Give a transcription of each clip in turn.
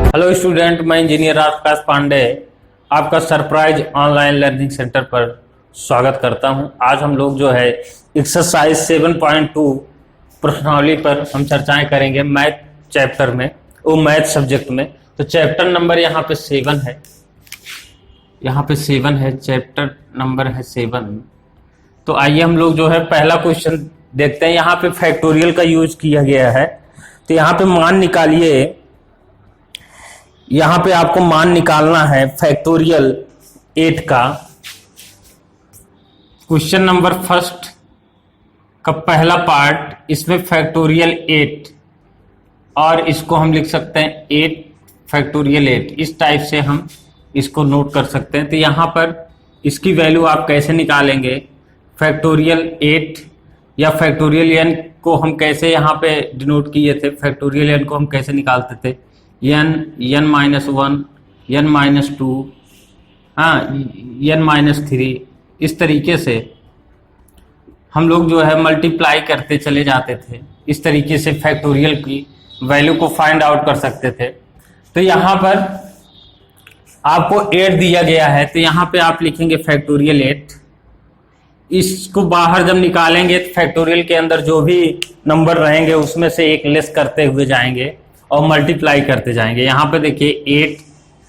Hello student, मैं engineer आकाश पांडे आपका surprise online learning centre पर स्वागत करता हूं। आज हम लोग जो है एक्सरसाइज 7.2 प्रश्नावली पर हम चर्चाएं करेंगे मैथ चैप्टर में, वो मैथ सब्जेक्ट में। तो चैप्टर नंबर यहाँ पे 7 है, यहाँ पे 7 है, चैप्टर नंबर है 7। तो आइए हम लोग जो है पहला क्वेश्चन देखते हैं। यहाँ पे फैक्टोरियल का यूज किया गया है। तो यहाँ पे मान निकालिए, यहां पे आपको मान निकालना है फैक्टोरियल 8 का। क्वेश्चन नंबर फर्स्ट का पहला पार्ट, इसमें फैक्टोरियल 8 और इसको हम लिख सकते हैं 8 फैक्टोरियल 8, इस टाइप से हम इसको नोट कर सकते हैं। तो यहां पर इसकी वैल्यू आप कैसे निकालेंगे, फैक्टोरियल 8 या फैक्टोरियल n को हम कैसे यहाँ पे डिनोट किए थे, फैक्टोरियल n को हम कैसे निकालते थे, n -1 n -2 n -3, इस तरीके से हम लोग जो है मल्टीप्लाई करते चले जाते थे। इस तरीके से फैक्टोरियल की वैल्यू को फाइंड आउट कर सकते थे। तो यहाँ पर आपको 8 दिया गया है, तो यहाँ पे आप लिखेंगे फैक्टोरियल 8। इसको बाहर जब निकालेंगे तो फैक्टोरियल के अंदर जो भी नंबर रहेंगे उसमें से एक लेस करते हुए जाएंगे और मल्टीप्लाई करते जाएंगे। यहाँ पे देखिए 8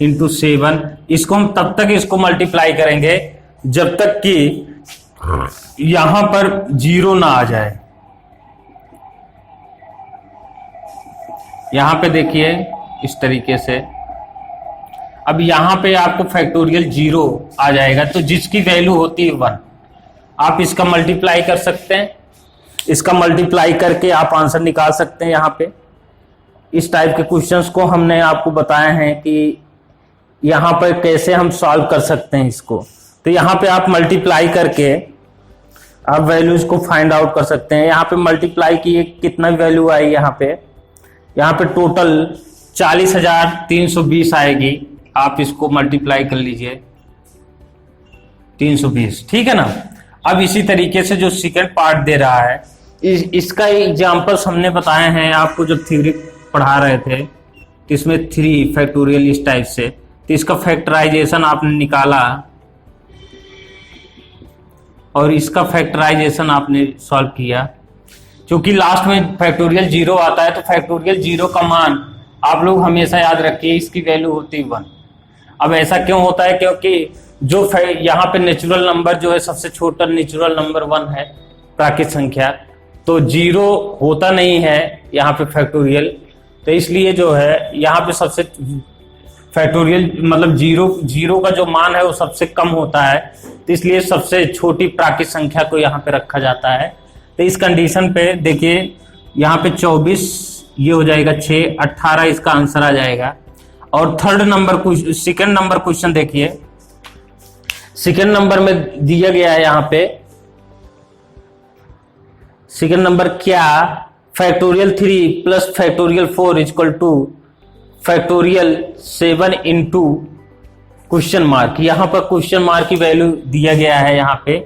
× 7, इसको हम तब तक इसको मल्टीप्लाई करेंगे जब तक कि यहां पर 0 ना आ जाए। यहां पे देखिए इस तरीके से, अब यहां पे आपको फैक्टोरियल 0 आ जाएगा, तो जिसकी वैल्यू होती है 1, आप इसका मल्टीप्लाई कर सकते हैं। इसका मल्टीप्लाई करके आप आंसर निकाल सकते हैं। यहाँ पे इस टाइप के क्वेश्चंस को हमने आपको बताया है कि यहाँ पर कैसे हम सॉल्व कर सकते हैं इसको। तो यहाँ पे आप मल्टीप्लाई करके आप वैल्यूज को फाइंड आउट कर सकते हैं। यहाँ पे मल्टीप्लाई की कितना वैल्यू आई, यहाँ पे टोटल 40,320 आएगी। आप इसको मल्टीप्लाई कर लीजिए 320, ठीक है ना। अब इसी तरीके से जो सेकंड पार्ट दे रहा है, इसका एग्जांपल्स हमने बताए हैं आपको जब थ्योरी पढ़ा रहे थे। तो इसमें 3 फैक्टोरियल इस टाइप से, तो इसका फैक्टराइजेशन आपने निकाला और इसका फैक्टराइजेशन आपने सॉल्व किया। क्योंकि लास्ट में फैक्टोरियल 0 आता है, तो फैक्टोरियल 0 का मान आप लोग हमेशा याद रखिए, इसकी वैल्यू होती है 1। अब ऐसा क्यों होता है, क्योंकि जो यहाँ पे नेचुरल नंबर जो है सबसे छोटा नेचुरल नंबर 1 है, प्राकृत संख्या, तो 0 होता नहीं है यहाँ पे फैक्टोरियल। तो इसलिए जो है यहाँ पे सबसे फैक्टोरियल मतलब 0 का जो मान है वो सबसे कम होता है, तो इसलिए सबसे छोटी प्राकृत संख्या को यहाँ पे रखा जाता है। तो इस कंडीशन पे देखिए यहाँ पे 24, ये हो जाएगा 6, 18 इसका आंसर आ जाएगा। और सेकंड नंबर क्वेश्चन देखिए, सेकंड नंबर में दिया गया है यहाँ पे सेकंड नंबर क्या, factorial 3 + factorial 4 = factorial 7 × question mark. यहाँ पर क्वेश्चन मार्क की वैल्यू दिया गया है यहाँ पे।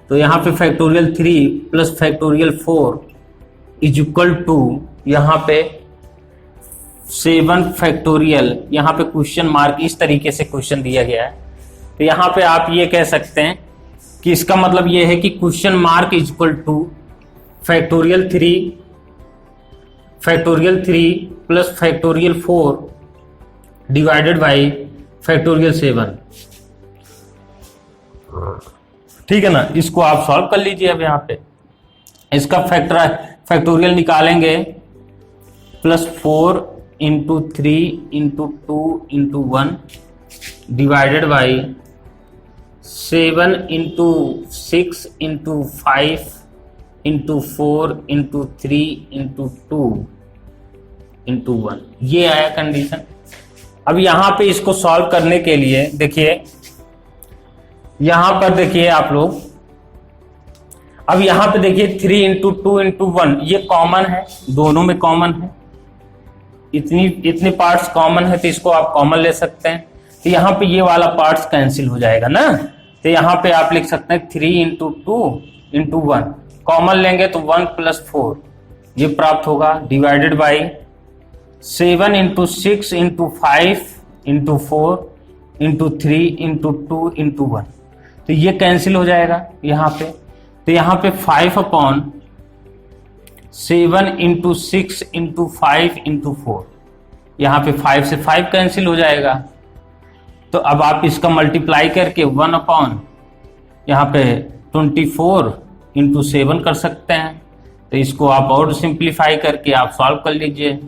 तो यहाँ पे फैक्टोरियल 3 + फैक्टोरियल 4 = यहाँ पे 7 फैक्टोरियल, यहाँ पे क्वेश्चन मार्क, इस तरीके से क्वेश्चन दिया गया है। तो यहाँ पे आप ये कह सकते हैं कि इसका मतलब ये है कि question mark = factorial 3 + factorial 4 / factorial 7, ठीक है ना। इसको आप सॉल्व कर लीजिए। अब यहाँ पे इसका फैक्टोरियल निकालेंगे, +4 × 3 × 2 × 1 / 7 × 6 × 5 × 4 × 3 × 2 × 1, ये आया कंडीशन। अब यहाँ पे इसको सॉल्व करने के लिए देखिए, यहाँ पर देखिए आप लोग, अब यहाँ पे देखिए 3 × 2 × 1, ये कॉमन है, दोनों में कॉमन है, इतने पार्ट्स कॉमन है, तो इसको आप कॉमन ले सकते हैं। तो यहाँ पे ये वाला पार्ट्स कैंसिल हो जाएगा ना। तो यहाँ पे आप लिख सकते हैं 3 × 2 × 1, कॉमन लेंगे तो 1 + 4 ये प्राप्त होगा, / 7 into 6 into 5 into 4 into 3 into 2 into 1, तो ये कैंसिल हो जाएगा यहाँ पे। तो यहाँ पे 5/7 इंटू 6 इंटू 5 इंटू 4, यहाँ पे 5 से 5 कैंसिल हो जाएगा। तो अब आप इसका मल्टीप्लाई करके 1/ यहाँ पे 24 इंटू 7 कर सकते हैं। तो इसको आप और सिंप्लीफाई करके आप सॉल्व कर लीजिए।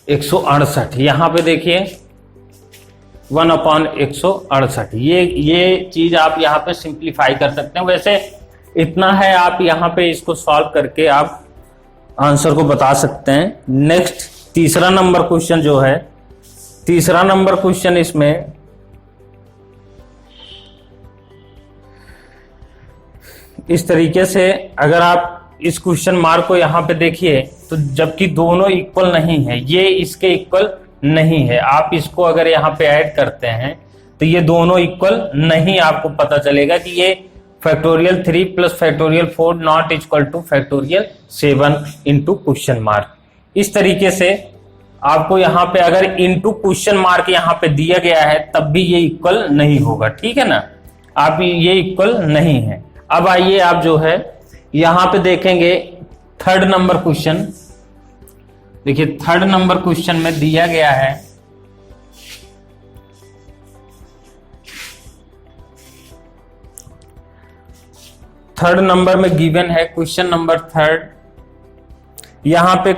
168, यहाँ पे देखिए 1/168, ये चीज आप यहाँ पे सिंप्लीफाई कर सकते हैं। वैसे इतना है, आप यहाँ पे इसको सॉल्व करके आप आंसर को बता सकते हैं। नेक्स्ट तीसरा नंबर क्वेश्चन जो है, तीसरा नंबर क्वेश्चन इसमें इस तरीके से, अगर आप इस क्वेश्चन मार्क को यहाँ पे देखिए तो जबकि दोनों इक्वल नहीं है, ये इसके इक्वल नहीं है, आप इसको अगर यहाँ पे ऐड करते हैं तो ये दोनों इक्वल नहीं, आपको पता चलेगा कि ये factorial 3 plus factorial 4 not equal two factorial 7 into question mark. इस तरीके से आपको यहाँ पे अगर इंटू क्वेश्चन मार्क यहाँ पे दिया गया है तब भी ये इक्वल नहीं होगा, ठीक है ना, आप ये इक्वल नहीं है। अब आइए आप जो है यहाँ पे देखेंगे थर्ड नंबर क्वेश्चन। देखिए थर्ड नंबर क्वेश्चन में दिया गया है थर्ड नंबर में गिवन है क्वेश्चन नंबर थर्ड। यहां पे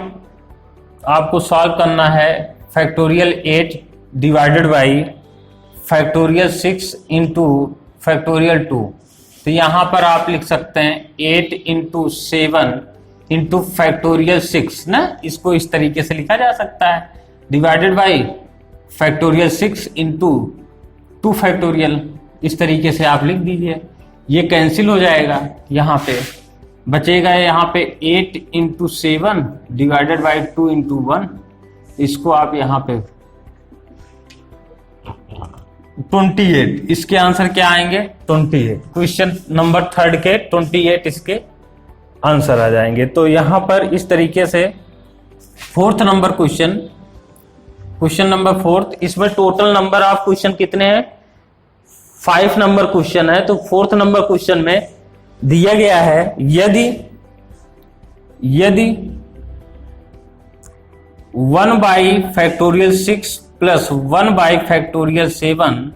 आपको सॉल्व करना है factorial 8 divided by factorial 6 into factorial 2। तो यहां पर आप लिख सकते हैं 8 इंटू 7 इंटू फैक्टोरियल 6 ना, इसको इस तरीके से लिखा जा सकता है, divided by factorial 6 into 2 factorial, इस तरीके से आप लिख दीजिए। ये कैंसिल हो जाएगा, यहाँ पे बचेगा यहाँ पे 8 इंटू 7 डिवाइडेड बाई 2 इंटू 1, इसको आप यहाँ पे 28, इसके आंसर क्या आएंगे 28। क्वेश्चन नंबर थर्ड के 28 इसके आंसर आ जाएंगे। तो यहां पर इस तरीके से fourth number question, question number fourth, इसमें टोटल नंबर ऑफ क्वेश्चन कितने हैं 5 नंबर क्वेश्चन है। तो फोर्थ नंबर क्वेश्चन में दिया गया है यदि 1 by factorial 6 plus 1 by factorial 7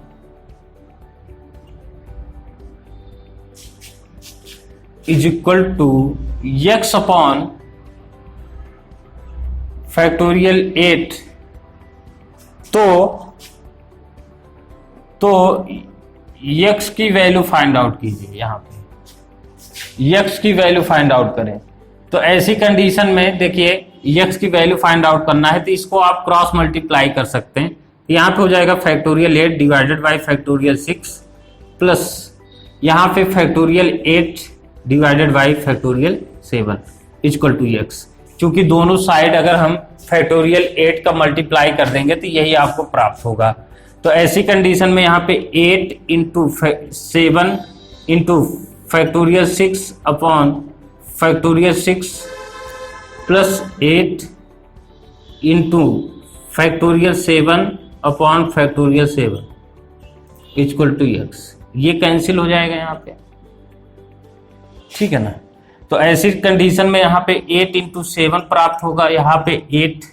is equal to x upon factorial 8, तो x की वैल्यू फाइंड आउट कीजिए। यहां पे x की वैल्यू फाइंड आउट करें। तो ऐसी कंडीशन में देखिए x की वैल्यू फाइंड आउट करना है तो इसको आप क्रॉस मल्टीप्लाई कर सकते हैं। यहाँ पे हो जाएगा factorial 8 divided by factorial 6 plus यहाँ पे factorial 8 divided by factorial 7 equal to x। क्योंकि दोनों साइड अगर हम फैक्टोरियल 8 का मल्टीप्लाई कर देंगे तो यही आपको प्राप्त होगा। तो ऐसी कंडीशन में यहाँ पे 8 into 7 into factorial 6 upon factorial 6 plus 8 into factorial 7 upon factorial 7 equal to x। ये कैंसिल हो जाएगा यहाँ पे, ठीक है ना। तो ऐसी कंडीशन में यहाँ पे 8 इंटू 7 प्राप्त होगा, यहाँ पे 8,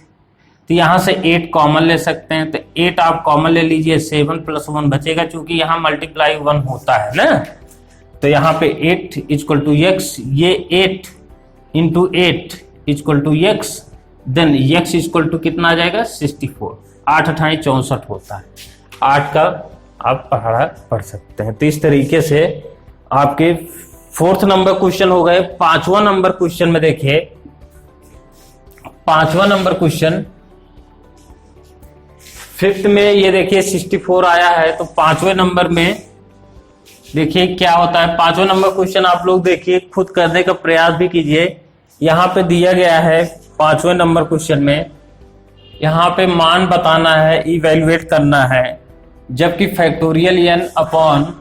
तो यहाँ से 8 कॉमन ले सकते हैं। तो 8 आप कॉमन ले लीजिए, 7 प्लस 1 बचेगा, क्योंकि यहाँ मल्टीप्लाई 1 होता है ना। तो यहाँ पे 8 इक्वल टू x, ये 8 into 8 equal to x, then x equal to कितना आ जाएगा 64। 8 अठाई 64 होता है, 8 का आप पहाड़ा पढ़ सकते हैं। तो इस तरीके से आपके फोर्थ नंबर क्वेश्चन हो गए। पांचवा नंबर क्वेश्चन में देखिए, पांचवा नंबर क्वेश्चन फिफ्थ में ये देखिए 64 आया है। तो पांचवें नंबर में देखिए क्या होता है। पांचवा नंबर क्वेश्चन आप लोग देखिए, खुद करने का प्रयास भी कीजिए। यहाँ पे दिया गया है पांचवें नंबर क्वेश्चन में, यहाँ पे मान बताना है, इवेल्युएट करना है, जबकि factorial n upon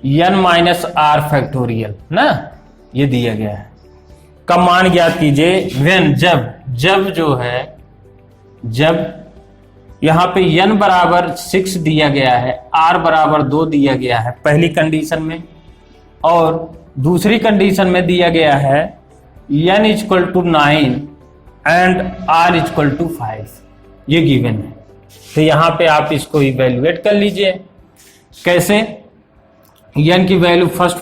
n minus r factorial ना, ये दिया गया है। कब मान ज्ञात कीजिए, व्हेन जब जो है, जब यहां पे n बराबर 6 दिया गया है, r बराबर 2 दिया गया है पहली कंडीशन में, और दूसरी कंडीशन में दिया गया है n equal to 9 and r equal to 5, ये गिवन है। तो यहां पे आप इसको इवेल्युएट कर लीजिए। कैसे? n की वैल्यू फर्स्ट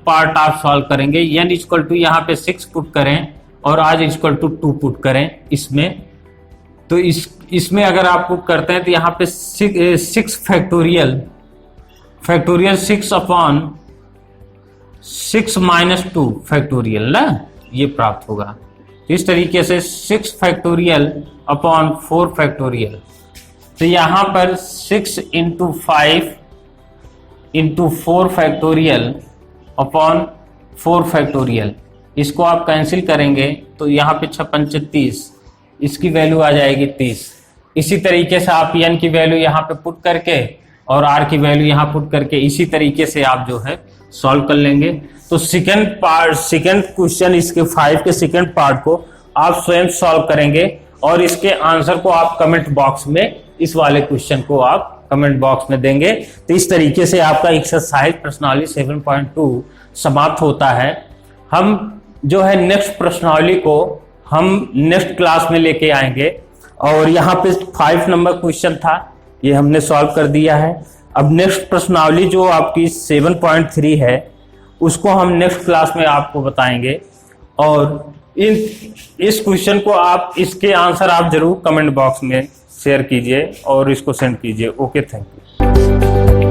पार्ट आप सॉल्व करेंगे, n इक्वल टू यहाँ पे 6 पुट करें और r इक्वल टू 2 पुट करें इसमें। तो इसमें अगर आप पुट करते हैं तो यहाँ पे 6 फैक्टोरियल 6 अपॉन 6 माइनस 2 फैक्टोरियल ना, ये प्राप्त होगा। इस तरीके से 6 फैक्टोरियल अपॉन 4 फैक्टोरियल। तो यहां पर 6 into 5 into 4 factorial upon 4 factorial, इसको आप कैंसिल करेंगे तो यहाँ पे 6 पंचे 30, इसकी वैल्यू आ जाएगी 30। इसी तरीके से आप n की वैल्यू यहाँ पे पुट करके और r की वैल्यू यहाँ पुट करके इसी तरीके से आप जो है सॉल्व कर लेंगे। तो सेकंड क्वेश्चन, इसके 5 के सेकंड पार्ट को आप स्वयं सॉल्व करेंगे और इसके आंसर को आप कमेंट बॉक्स में, इस वाले क्वेश्चन को आप कमेंट बॉक्स में देंगे। तो इस तरीके से आपका एक्सरसाइज प्रश्नावली 7.2 समाप्त होता है। हम जो है नेक्स्ट प्रश्नावली को हम नेक्स्ट क्लास में लेके आएंगे, और यहाँ पे 5 नंबर क्वेश्चन था, ये हमने सॉल्व कर दिया है। अब नेक्स्ट प्रश्नावली जो आपकी 7.3 है उसको हम नेक्स्ट क्लास में आपको बताएंगे, और इस क्वेश्चन को आप, इसके आंसर आप जरूर कमेंट बॉक्स में शेयर कीजिए और इसको सेंड कीजिए। Okay, thank you.